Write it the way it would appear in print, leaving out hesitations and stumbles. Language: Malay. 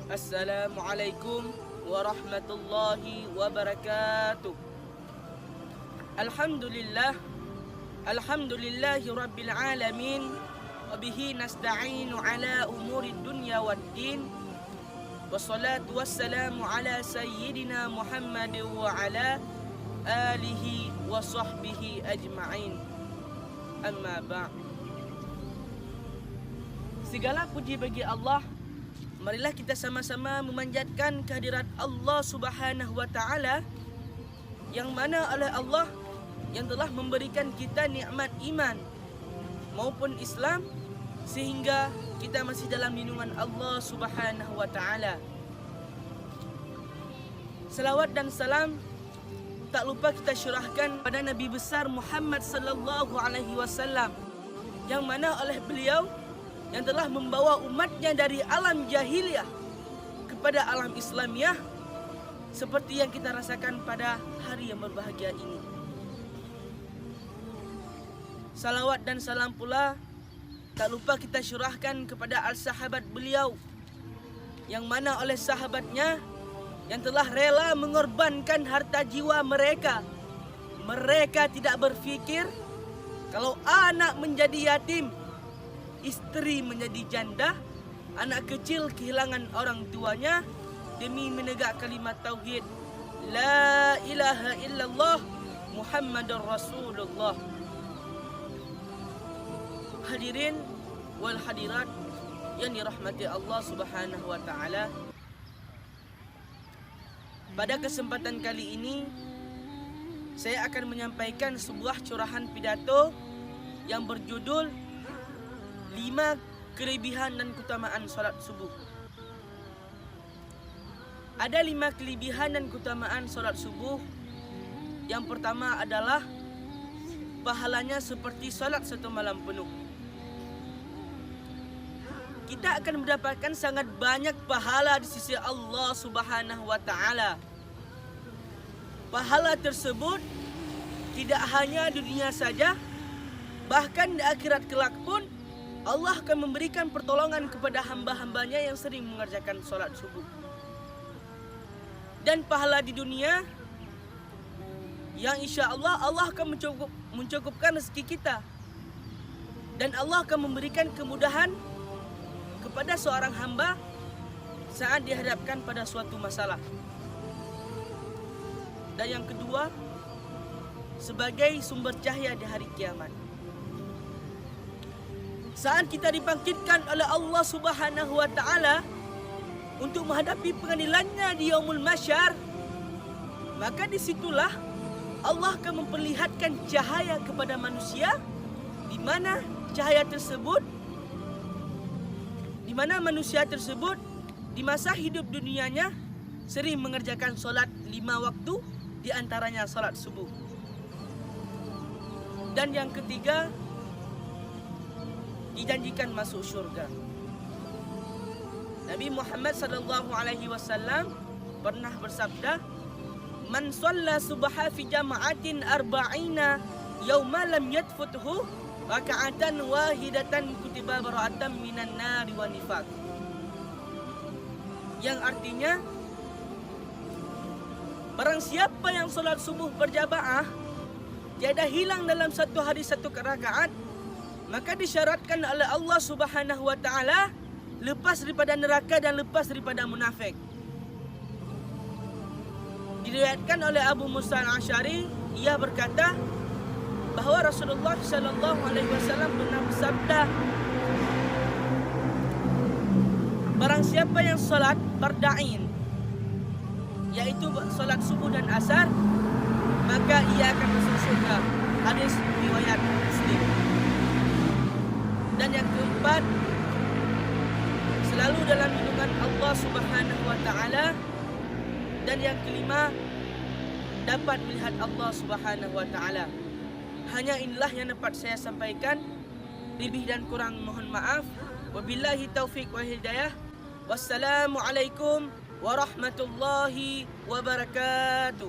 Assalamualaikum warahmatullahi wabarakatuh. Alhamdulillahi rabbil alamin. Wabihi nasta'inu ala umuri dunya waddin. Wassalatu wassalamu ala sayyidina Muhammad wa ala alihi wa sahbihi ajma'in. Amma ba'. Segala puji bagi Allah. Marilah kita sama-sama memanjatkan kehadirat Allah Subhanahu wa taala, yang mana oleh Allah yang telah memberikan kita nikmat iman maupun Islam, sehingga kita masih dalam lindungan Allah Subhanahu wa taala. Selawat dan salam tak lupa kita syurahkan pada Nabi besar Muhammad sallallahu alaihi wasallam, yang mana oleh beliau yang telah membawa umatnya dari alam jahiliyah kepada alam Islamiyah, seperti yang kita rasakan pada hari yang berbahagia ini. Salawat dan salam pula tak lupa kita syurahkan kepada al-sahabat beliau, yang mana oleh sahabatnya yang telah rela mengorbankan harta jiwa mereka. Mereka tidak berfikir kalau anak menjadi yatim, istri menjadi janda, anak kecil kehilangan orang tuanya demi menegak kalimat tauhid La ilaha illallah Muhammadur Rasulullah. Hadirin wal hadirat yang dirahmati Allah Subhanahu wa taala, pada kesempatan kali ini saya akan menyampaikan sebuah curahan pidato yang berjudul 5 kelebihan dan keutamaan solat subuh. Ada 5 kelebihan dan keutamaan solat subuh. Yang pertama adalah pahalanya seperti solat 1 malam penuh. Kita akan mendapatkan sangat banyak pahala di sisi Allah Subhanahu wa taala. Pahala tersebut tidak hanya di dunia saja, bahkan di akhirat kelak pun Allah akan memberikan pertolongan kepada hamba-hambanya yang sering mengerjakan solat subuh. Dan pahala di dunia yang insya Allah akan mencukupkan rezeki kita. Dan Allah akan memberikan kemudahan kepada seorang hamba saat dihadapkan pada suatu masalah. Dan yang kedua, sebagai sumber cahaya di hari kiamat. Saat kita dibangkitkan oleh Allah Subhanahu wa taala untuk menghadapi pengadilannya di yaumul mahsyar, maka disitulah Allah akan memperlihatkan cahaya kepada manusia, di mana manusia tersebut di masa hidup dunianya sering mengerjakan solat 5 waktu, di antaranya solat subuh. Dan yang ketiga, dijanjikan masuk syurga. Nabi Muhammad sallallahu alaihi wasallam pernah bersabda, "Man shalla subha fi jama'atin arba'ina yawma lam yatfuthu raka'atan wahidatan kutiba bara'atan minan nari wa nifaq." Yang artinya, barang siapa yang solat subuh berjamaah tiada hilang dalam satu hari 1 rakaat, maka disyaratkan oleh Allah Subhanahu wa taala lepas daripada neraka dan lepas daripada munafik. Diriwayatkan oleh Abu Musa al-Asy'ari, ia berkata bahawa Rasulullah sallallahu alaihi wasallam pernah bersabda, barang siapa yang solat farda'in, yaitu solat subuh dan asar, maka ia akan masuk syurga. Hadis riwayat Muslim. Dan yang keempat, selalu dalam lindungan Allah Subhanahu wa taala. Dan yang kelima, dapat melihat Allah Subhanahu wa taala. Hanya inilah yang dapat saya sampaikan. Lebih dan kurang mohon maaf. Wabillahi taufiq wal hidayah. Wassalamualaikum warahmatullahi wabarakatuh.